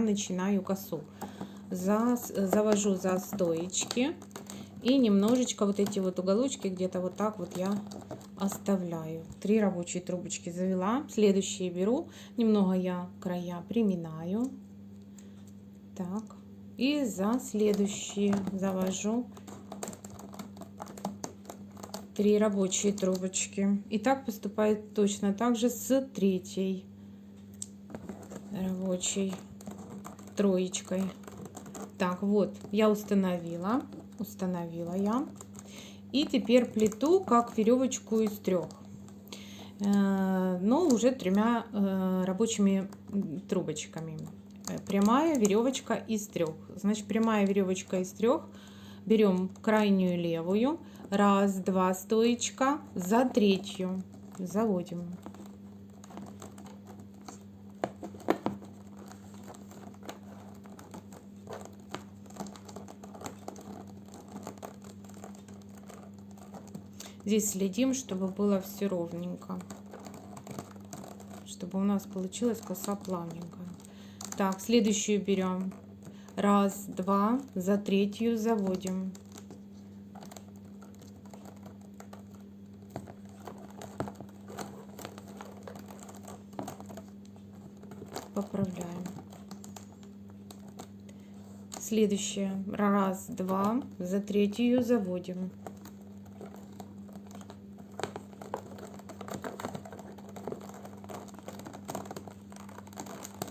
начинаю косу. Завожу за стоечки и немножечко вот эти вот уголочки где-то вот так вот я оставляю. 3 рабочие трубочки завела. Следующие беру, немного я края приминаю. Так, и за следующие завожу 3 рабочие трубочки. И так поступает точно так же с 3-й рабочей троечкой. Так, вот, я установила я. И теперь плету как веревочку из 3, но уже 3 рабочими трубочками. Прямая веревочка из 3. Значит, прямая веревочка из 3. Берем крайнюю левую. 1, 2 стоечка, за 3-ю заводим. Здесь следим, чтобы было все ровненько, чтобы у нас получилась коса плавненькая. Так, следующую берем. 1, 2, за 3-ю заводим. Поправляем. Следующее. 1, 2, за 3-ю заводим.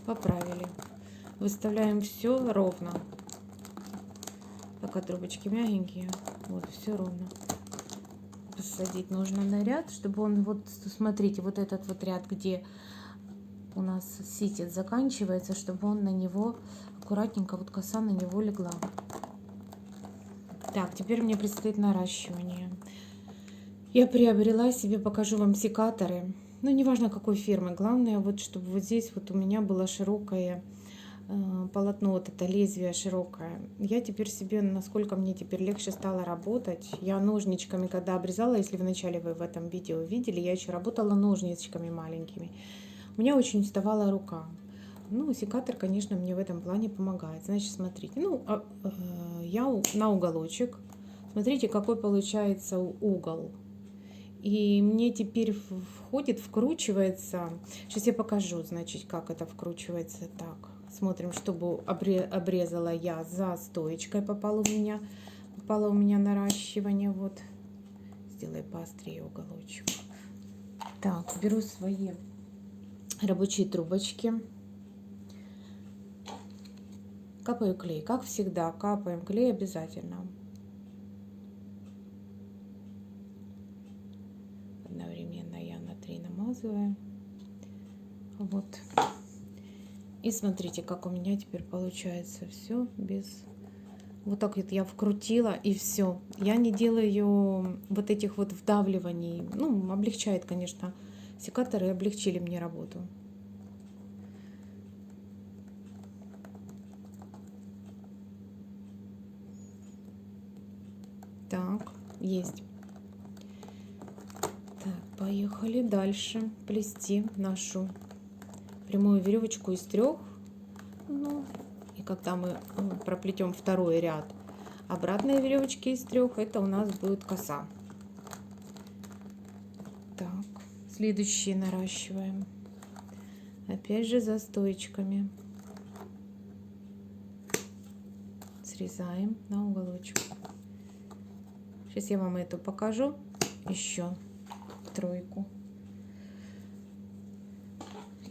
Поправили. Выставляем все ровно. Пока трубочки мягенькие. Вот, все ровно. Посадить нужно на ряд, чтобы он, вот, смотрите, вот этот вот ряд, где у нас ситец заканчивается, чтобы он на него аккуратненько, вот коса на него легла. Так, теперь мне предстоит наращивание. Я приобрела себе, покажу вам секаторы. Ну, неважно какой фирмы, главное, вот чтобы вот здесь вот у меня было широкое полотно, вот это лезвие широкое. Я теперь себе, насколько мне теперь легче стало работать, я ножничками, когда обрезала, если вначале вы в этом видео видели, я еще работала ножничками маленькими. У меня очень уставала рука. Ну, секатор, конечно, мне в этом плане помогает. Значит, смотрите, ну, я на уголочек. Смотрите, какой получается угол. И мне теперь вкручивается. Сейчас я покажу, значит, как это вкручивается. Так, смотрим, чтобы обрезала я за стоечкой, попало у меня наращивание. Вот, сделай поострее уголочек. Так, беру свои рабочие трубочки. Капаю клей, как всегда, капаем клей обязательно. Одновременно я на 3 намазываю. Вот. И смотрите, как у меня теперь получается все без... Вот так вот я вкрутила, и все. Я не делаю вот этих вот вдавливаний. Ну, облегчает, конечно. Секаторы облегчили мне работу. Так, есть. Так, поехали дальше плести нашу прямую веревочку из 3. Ну, и когда мы проплетем 2-й ряд обратной веревочки из 3, это у нас будет коса. Так, следующие наращиваем. Опять же за стоечками. Срезаем на уголочек. Сейчас я вам эту покажу. Еще 3.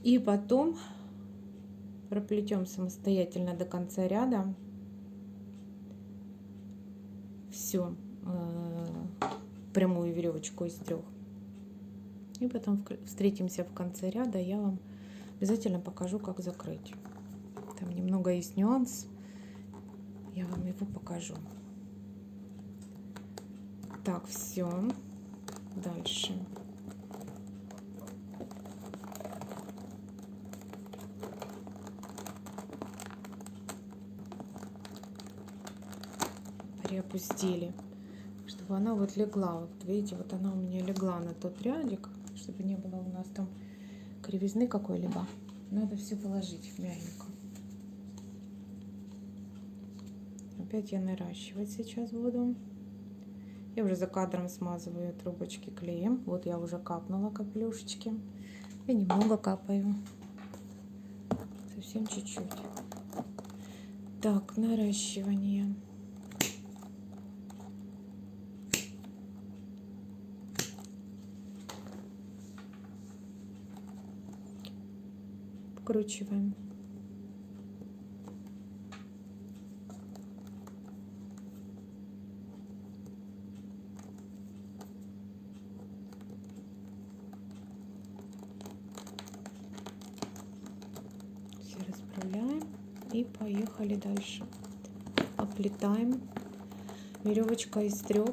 И потом проплетем самостоятельно до конца ряда всю прямую веревочку из 3. И потом встретимся в конце ряда, я вам обязательно покажу, как закрыть. Там немного есть нюанс, я вам его покажу. Так, все. Дальше. Приопустили, чтобы она вот легла. Вот видите, вот она у меня легла на тот рядик, чтобы не было у нас там кривизны какой-либо. Надо все положить мягенько. Опять я наращивать сейчас буду. Я уже за кадром смазываю трубочки клеем. Вот я уже капнула каплюшечки. И немного капаю. Совсем чуть-чуть. Так, наращивание. Вкручиваем. Все расправляем и поехали дальше. Оплетаем. Веревочка из 3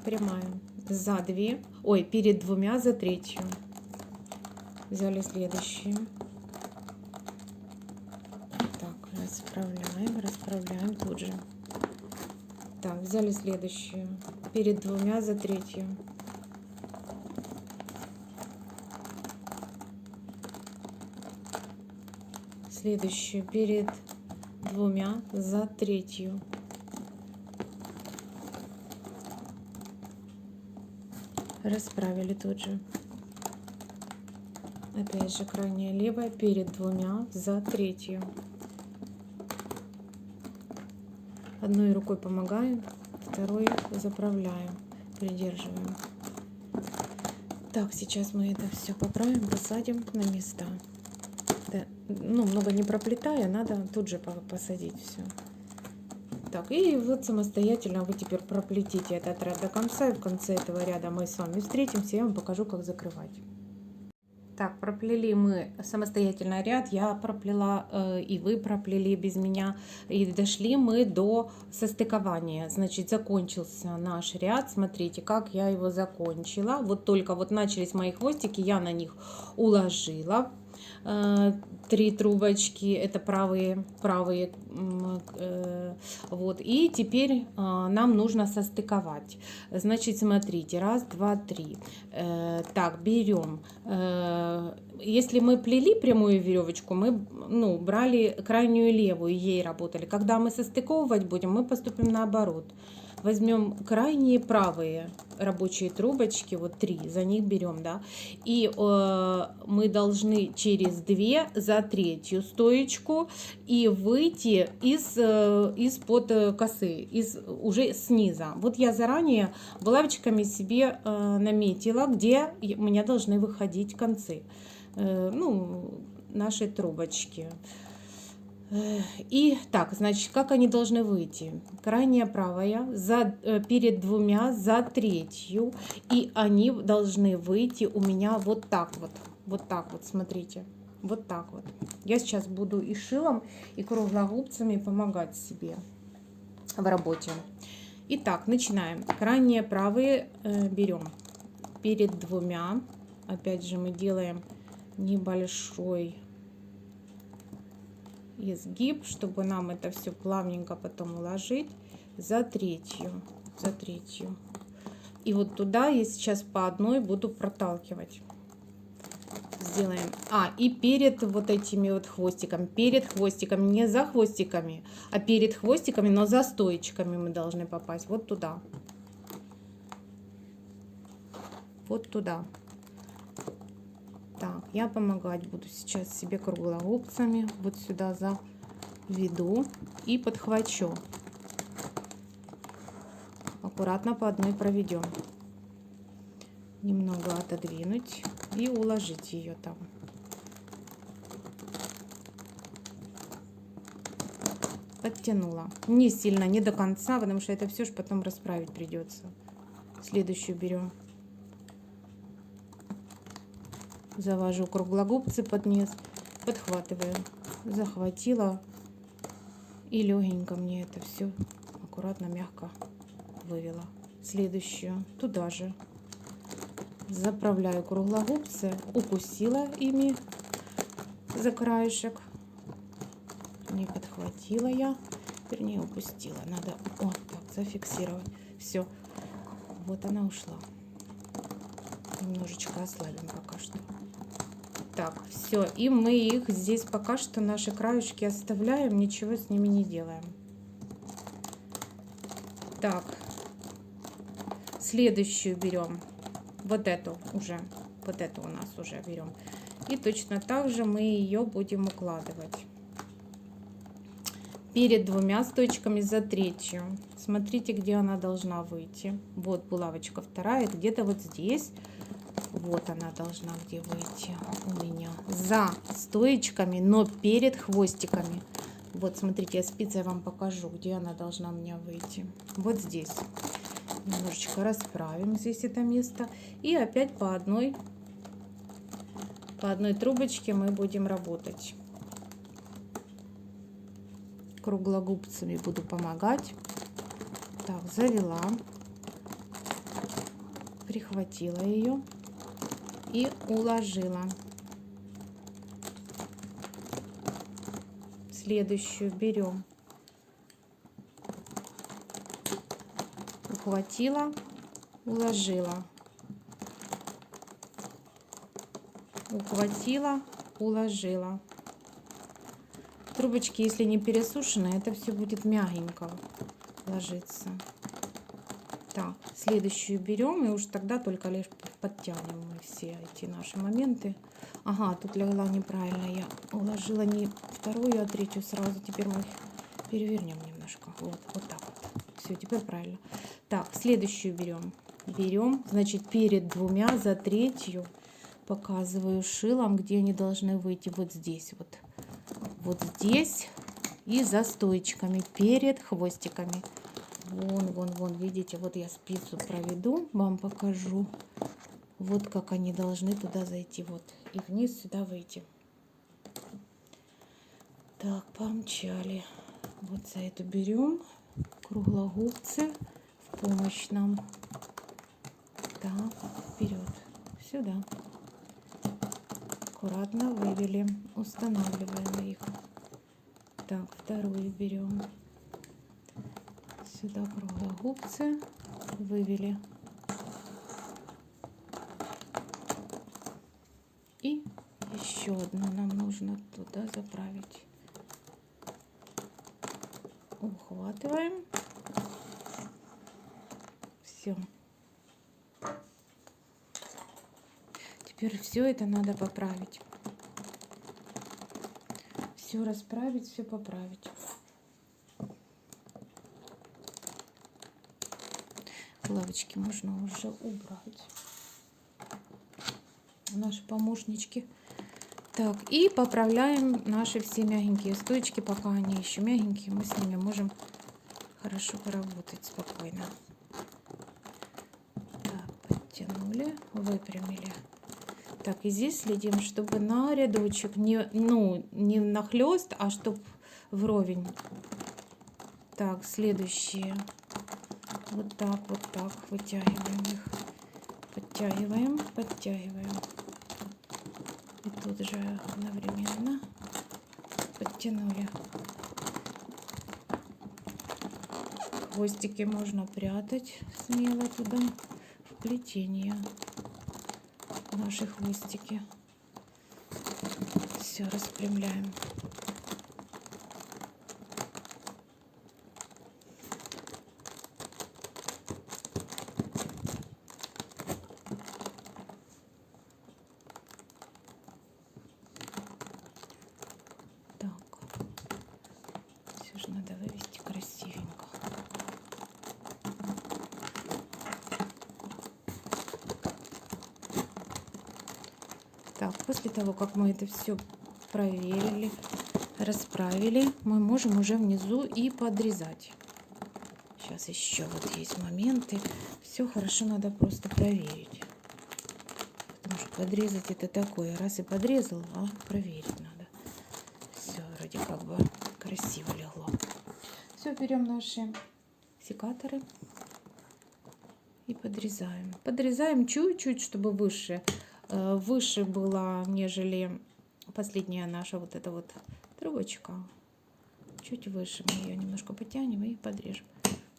прямая. За 2, ой, перед 2 за 3. Взяли следующую. Расправляем тут же. Так, взяли следующую. Перед 2 за 3. Следующую перед 2 за 3. Расправили тут же. Опять же крайняя левая перед 2 за 3. Одной рукой помогаем, второй заправляем, придерживаем. Так, сейчас мы это все поправим, посадим на места. Да, ну, много не проплетая, надо тут же посадить все. Так, и вот самостоятельно вы теперь проплетите этот ряд до конца, и в конце этого ряда мы с вами встретимся, я вам покажу, как закрывать. Так, проплели мы самостоятельно ряд, я проплела, и вы проплели без меня, и дошли мы до состыкования. Значит, закончился наш ряд, смотрите, как я его закончила. Вот только вот начались мои хвостики, я на них уложила 3 трубочки, это правые, вот, и теперь нам нужно состыковать. Значит, смотрите, 1, 2, 3. Так, берем, если мы плели прямую веревочку, мы брали крайнюю левую, ей работали. Когда мы состыковывать будем, мы поступим наоборот. Возьмем крайние правые рабочие трубочки, вот 3, за них берем, да, и мы должны через 2 за 3 стоечку и выйти из-под косы, уже снизу. Вот я заранее булавочками себе наметила, где у меня должны выходить концы, нашей трубочки. И так, значит, как они должны выйти? Крайняя правая перед 2 за 3, и они должны выйти у меня вот так вот, смотрите, вот так вот. Я сейчас буду и шилом, и круглогубцами помогать себе в работе. Итак, начинаем. Крайние правые берем перед 2, опять же мы делаем небольшой изгиб, чтобы нам это все плавненько потом уложить, за 3. И вот туда я сейчас по одной буду проталкивать. Сделаем. И перед вот этими вот хвостиками, не за хвостиками, а перед хвостиками, но за стоечками мы должны попасть вот туда. Вот туда. Так, я помогать буду сейчас себе круглогубцами. Вот сюда заведу и подхвачу. Аккуратно по одной проведем. Немного отодвинуть и уложить ее там. Подтянула. Не сильно, не до конца, потому что это все же потом расправить придется. Следующую берем. Завожу круглогубцы под низ, подхватываю, захватила и легенько мне это все аккуратно, мягко вывела. Следующую туда же заправляю круглогубцы, укусила ими за краешек, не подхватила я, вернее упустила, надо вот так зафиксировать. Все, вот она ушла. Немножечко ослабим пока что. Так, все, и мы их здесь пока что, наши краешки оставляем, ничего с ними не делаем. Так, следующую берем. Вот эту уже. Вот эту у нас уже берем. И точно так же мы ее будем укладывать. Перед двумя стойчками за третью. Смотрите, где она должна выйти. Вот булавочка вторая, где-то вот здесь. Вот она должна где выйти у меня. За стоечками, но перед хвостиками. Вот, смотрите, я спицей вам покажу, где она должна у меня выйти. Вот здесь. Немножечко расправим здесь это место. И опять по одной трубочке мы будем работать. Круглогубцами буду помогать. Так, завела, прихватила ее и уложила. Следующую берем, ухватила, уложила, ухватила, уложила. Трубочки, если не пересушенные, это все будет мягенько ложиться. Так, следующую берем и уж тогда только лишь подтянем мы все эти наши моменты. Ага, тут легла неправильно, я уложила не вторую, а третью сразу. Теперь мы их перевернем немножко. Вот так вот. Все, теперь правильно. Так, следующую берем, значит, перед двумя за третью показываю шилом, где они должны выйти. Вот здесь вот. Вот здесь и за стоечками перед хвостиками. Вон, видите, вот я спицу проведу, вам покажу. Вот как они должны туда зайти, вот, и вниз сюда выйти. Так, помчали. Вот за эту берем, круглогубцы в помощь нам. Так, вперед, сюда. Аккуратно вывели, устанавливаем их. Так, вторую берем. Сюда круглогубцы вывели. И еще одну нам нужно туда заправить. Ухватываем. Все. Теперь все это надо поправить. Все расправить, все поправить. Булавочки можно уже убрать. Наши помощнички. Так, и поправляем наши все мягенькие стоечки, пока они еще мягенькие, мы с ними можем хорошо поработать спокойно. Так, подтянули, выпрямили. Так, и здесь следим, чтобы на рядочек не нахлест, а чтобы вровень. Так, следующие. Вот так вытягиваем их. Подтягиваем. И тут же одновременно подтянули. Хвостики можно прятать смело туда, в плетение. Наши хвостики. Все, распрямляем. Надо вывести красивенько. Так, после того, как мы это все проверили, расправили, мы можем уже внизу и подрезать. Сейчас еще вот есть моменты. Все хорошо надо просто проверить. Потому что подрезать это такое. Раз и подрезал, а проверить надо. Все, вроде как бы красиво легло. Все, берем наши секаторы и подрезаем. Подрезаем чуть-чуть, чтобы выше была, нежели последняя наша вот эта вот трубочка. Чуть выше мы ее немножко потянем и подрежем.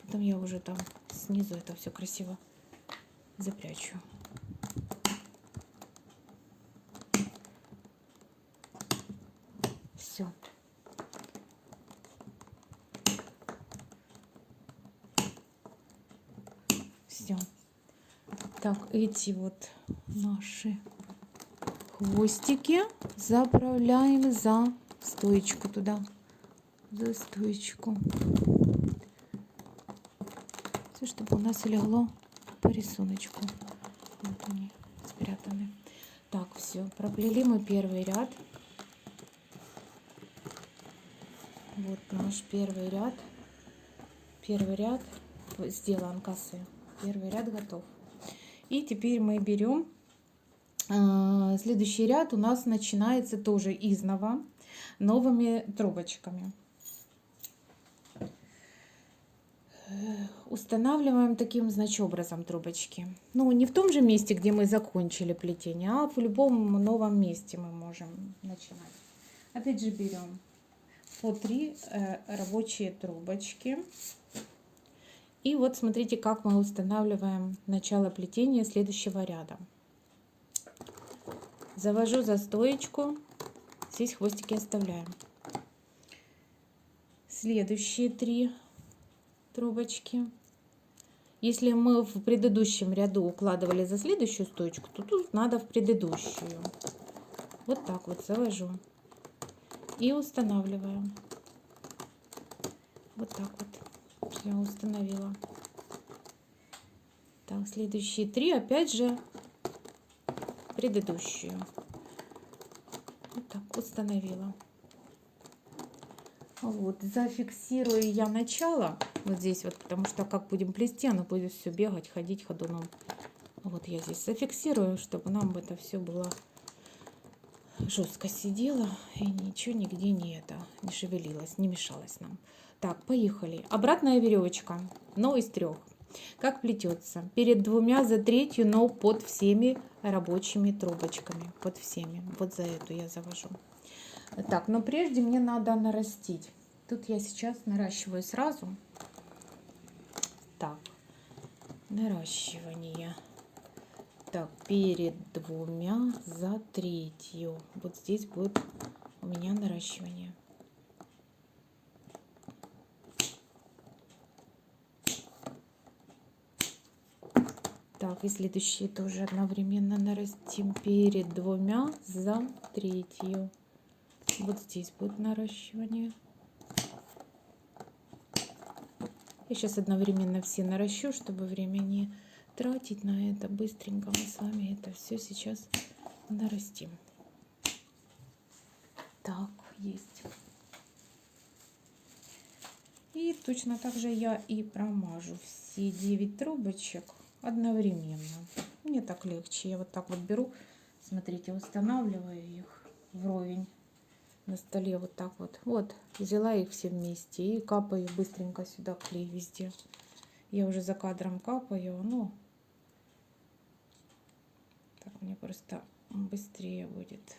Потом я уже там снизу это все красиво запрячу. Все. Так, эти вот наши хвостики заправляем за стоечку туда, за стоечку. Все, чтобы у нас легло по рисунку. Вот они спрятаны. Так, все, проплели мы первый ряд. Вот наш первый ряд. Первый ряд сделан косы. Первый ряд готов. И теперь мы берем следующий ряд. У нас начинается тоже изнова новыми трубочками. Устанавливаем таким, значит, образом трубочки. Ну, не в том же месте, где мы закончили плетение, а в любом новом месте мы можем начинать. Опять же берем по 3 рабочие трубочки. И вот смотрите, как мы устанавливаем начало плетения следующего ряда. Завожу за стоечку, здесь хвостики оставляем. Следующие 3 трубочки. Если мы в предыдущем ряду укладывали за следующую стоечку, то тут надо в предыдущую. Вот так вот завожу и устанавливаю. Вот так вот. Все, установила. Так, следующие 3 опять же предыдущую. Вот так установила. Вот, зафиксирую я начало вот здесь вот, потому что как будем плести, оно будет все бегать, ходить ходуном. Вот я здесь зафиксирую, чтобы нам это все было жестко сидело и ничего нигде не шевелилось, не мешалось нам. Так, поехали. Обратная веревочка, но из 3. Как плетется? Перед 2 за 3, но под всеми рабочими трубочками, под всеми. Вот за эту я завожу. Так, но прежде мне надо нарастить. Тут я сейчас наращиваю сразу. Так, наращивание. Так, перед 2 за 3. Вот здесь будет у меня наращивание. Так, и следующие тоже одновременно нарастим. Перед 2 за 3. Вот здесь будет наращивание. Я сейчас одновременно все наращу, чтобы время не тратить на это. Быстренько мы с вами это все сейчас нарастим. Так, есть. И точно так же я и промажу все 9 трубочек одновременно. Мне так легче. Я вот так вот беру, смотрите, устанавливаю их вровень на столе вот так вот. Вот, взяла их все вместе и капаю быстренько сюда клей везде. Я уже за кадром капаю, ну, так мне просто быстрее будет.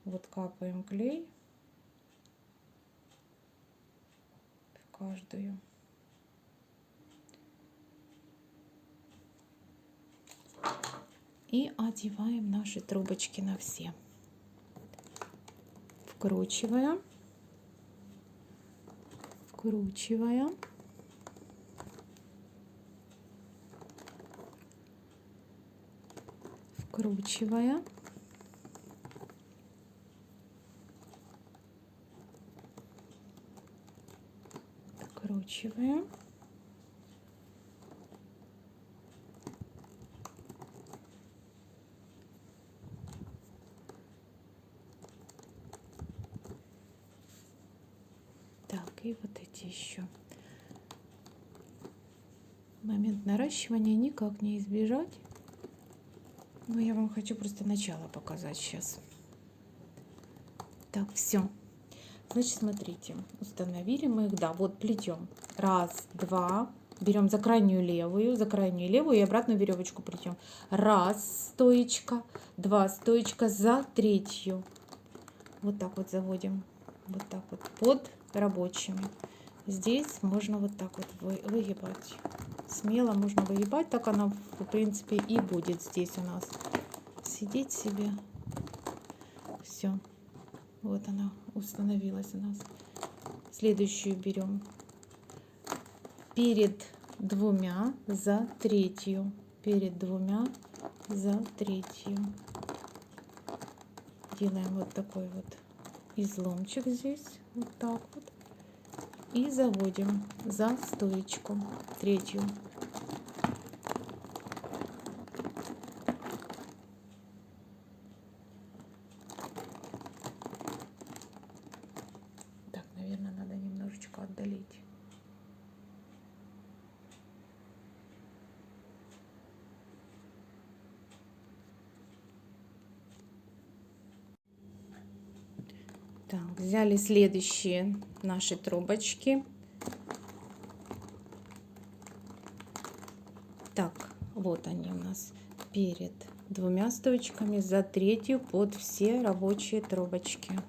Вот капаем клей в каждую. И одеваем наши трубочки на все. Вкручиваем, вкручиваем, вкручиваем, вкручиваем, так, и вот эти еще. Момент наращивания никак не избежать. Но я вам хочу просто начало показать сейчас. Так, все. Значит, смотрите, установили мы их, да, вот плетем. 1, 2, берем за крайнюю левую и обратную веревочку плетем. 1 стоечка, 2 стоечка за 3. Вот так вот заводим, вот так вот под рабочими. Здесь можно вот так вот выгибать. Смело можно выгибать, так она в принципе и будет здесь у нас сидеть себе. Все, вот она установилась у нас. Следующую берем перед 2 за 3. перед двумя за третью. Делаем вот такой вот изломчик здесь, вот так вот, и заводим за стоечку третью. Так, наверное, надо немножечко отдалить. Так, взяли следующие наши трубочки. Так, вот они у нас перед двумя стоечками за третью под все рабочие трубочки.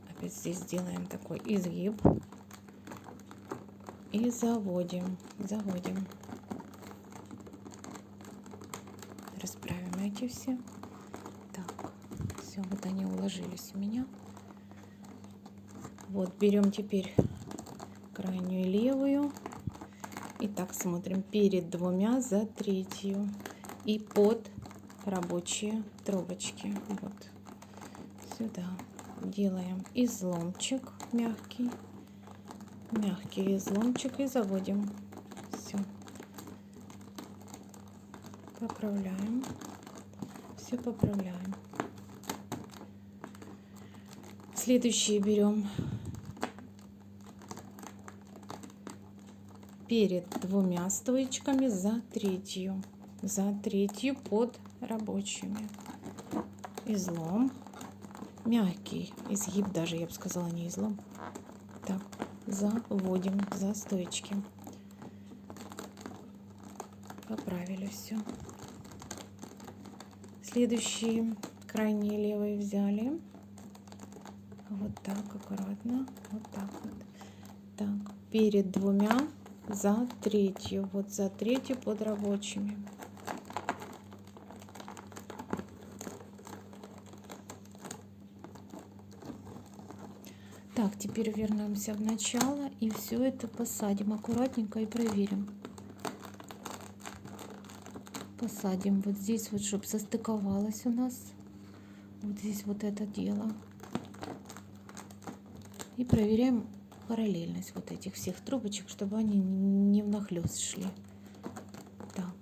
Опять здесь делаем такой изгиб и заводим. Расправим эти все. Так, все, вот они уложились у меня. Вот, берем теперь крайнюю левую. И так смотрим перед двумя за третью и под рабочие трубочки. Вот сюда делаем изломчик мягкий изломчик и заводим. Все, поправляем, все поправляем. Следующие берем перед двумя стоечками за третью под рабочими. Излом, мягкий изгиб, даже я бы сказала, не излом. Так, заводим за стоечки. Поправили все. Следующие крайние левые взяли. Вот так аккуратно, вот так вот. Так, перед двумя за третью, вот за третью под рабочими. Так, теперь вернемся в начало и все это посадим аккуратненько и проверим. Посадим вот здесь вот, чтобы состыковалось у нас. Вот здесь вот это дело. И проверяем параллельность вот этих всех трубочек, чтобы они не внахлёст шли. Так.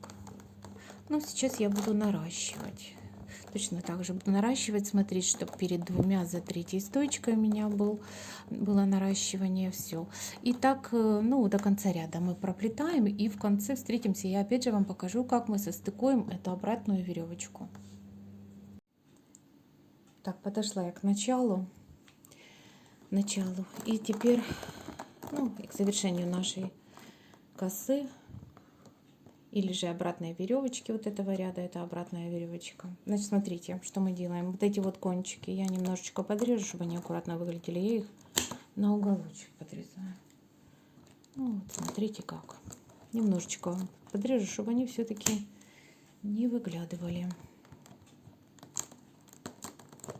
Ну, сейчас я буду наращивать. Точно так же буду наращивать, смотреть, чтобы перед двумя за третьей стоечкой у меня было наращивание, все. И так, ну, до конца ряда мы проплетаем, и в конце встретимся. Я опять же вам покажу, как мы состыкуем эту обратную веревочку. Так, подошла я к началу. И теперь, ну, и к завершению нашей косы или же обратной веревочки вот этого ряда, это обратная веревочка. Значит, смотрите, что мы делаем. Вот эти вот кончики я немножечко подрежу, чтобы они аккуратно выглядели. Я их на уголочек подрезаю. Ну, вот, смотрите как. Немножечко подрежу, чтобы они все-таки не выглядывали.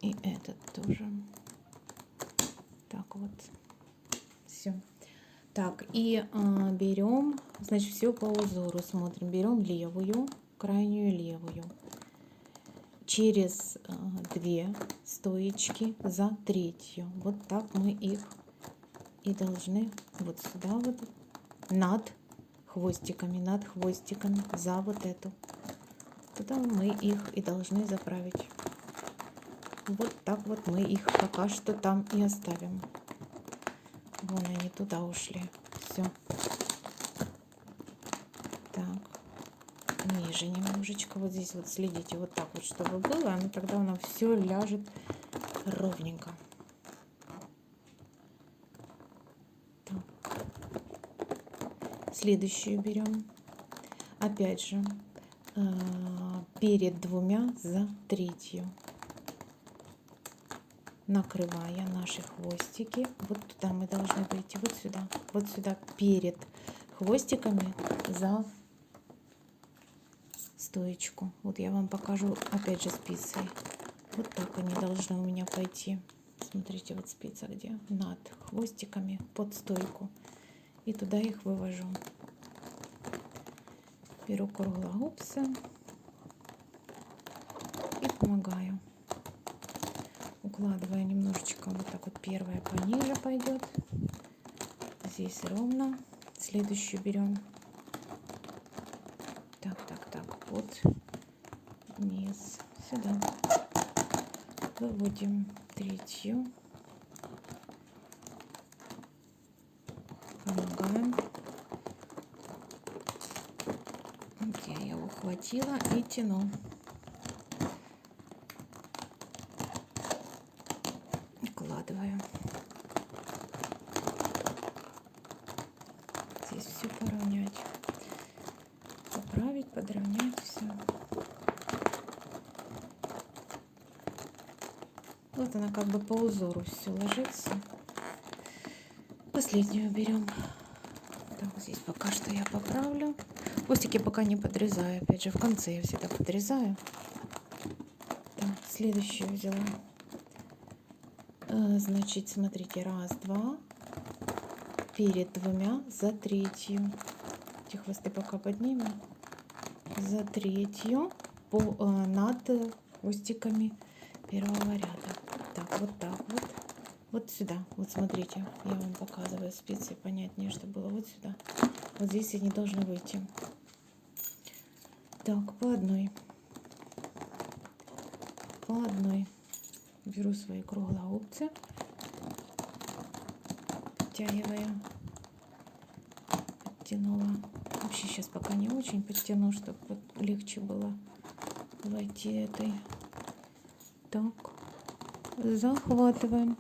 И этот тоже. Так вот. Все. Так, и берем, значит, все по узору смотрим. Берем левую, крайнюю левую. Через 2 стоечки за третью. Вот так мы их и должны вот сюда вот над хвостиками за вот эту. Туда мы их и должны заправить. Вот так вот мы их пока что там и оставим. Вон они туда ушли. Все. Так. Ниже немножечко. Вот здесь вот следите вот так вот, чтобы было. И тогда у нас все ляжет ровненько. Так. Следующую берем. Опять же, перед двумя за третью. Накрывая наши хвостики, вот туда мы должны выйти, вот сюда перед хвостиками за стоечку. Вот я вам покажу опять же спицей. Вот так они должны у меня пойти. Смотрите, вот спица где? Над хвостиками под стойку. И туда их вывожу. Беру круглогубцы и помогаю. Укладываю немножечко вот так вот, первая пониже пойдет. Здесь ровно. Следующую берем. Так, вот. Вниз. Сюда. Выводим третью. Помогаем. Я его ухватила и тяну. Укладываю. Здесь все поравнять. Поправить, подровнять все. Вот она как бы по узору все ложится. Последнюю берем. Так, здесь пока что я поправлю. Хвостики пока не подрезаю. Опять же, в конце я всегда подрезаю. Так, следующую взяла. Значит, смотрите, раз, два. Перед двумя, за третью. Эти хвосты пока поднимем. За третью над хвостиками первого ряда. Так вот. Вот сюда. Вот смотрите, я вам показываю спицы, понятнее, что было. Вот сюда. Вот здесь они должны выйти. Так, по одной. По одной. Беру свои круглогубцы. Подтягиваю. Подтянула. Вообще сейчас пока не очень подтяну, чтобы вот легче было войти этой. Так. Захватываем.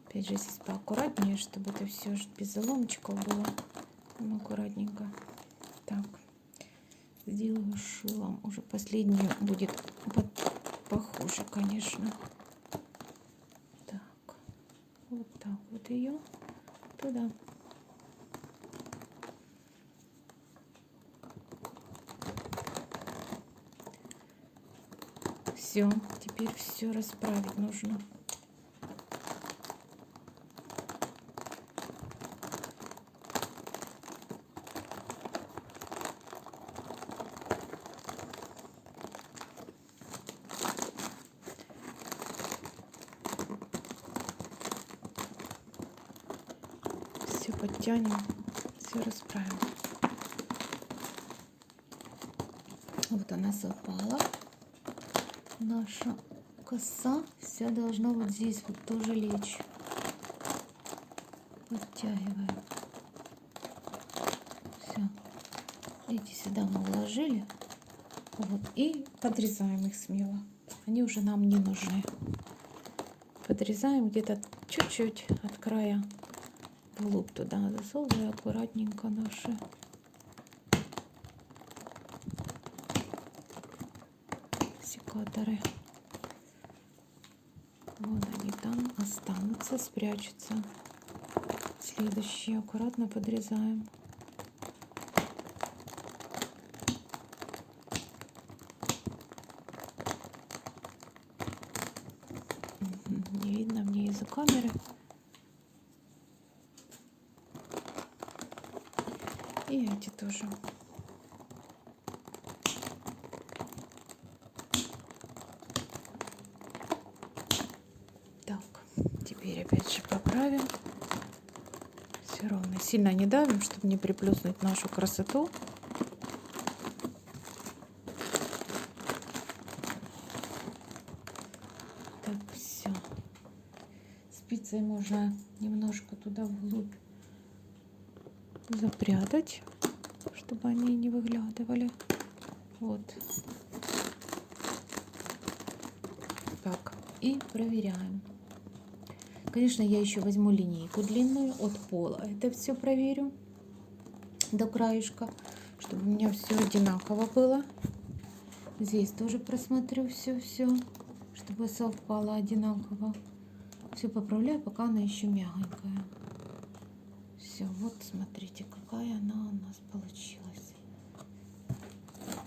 Опять же, здесь поаккуратнее, чтобы это все без заломчиков было. Аккуратненько. Так. Сделаю шилом. Уже последнюю будет похоже, конечно. Так. Вот ее туда. Все. Теперь все расправить нужно. Подтянем, все расправим. Вот она совпала. Наша коса вся должна вот здесь вот тоже лечь. Подтягиваем. Все. Эти сюда мы уложили. Вот. И подрезаем их смело. Они уже нам не нужны. Подрезаем где-то чуть-чуть от края. Вглубь туда засовываю аккуратненько наши секаторы. Вот они там останутся, спрячутся. Следующие аккуратно подрезаем. Не видно мне из-за камеры. И эти тоже. Так, теперь опять же поправим. Все ровно. Сильно не давим, чтобы не приплюснуть нашу красоту. Так, все. Спицей можно немножко туда вглубь запрятать, чтобы они не выглядывали. Вот. Так, и проверяем. Конечно, я еще возьму линейку длинную от пола. Это все проверю до краешка, чтобы у меня все одинаково было. Здесь тоже просмотрю все, чтобы совпало одинаково. Все поправляю, пока она еще мягенькая. Все, вот смотрите, какая она у нас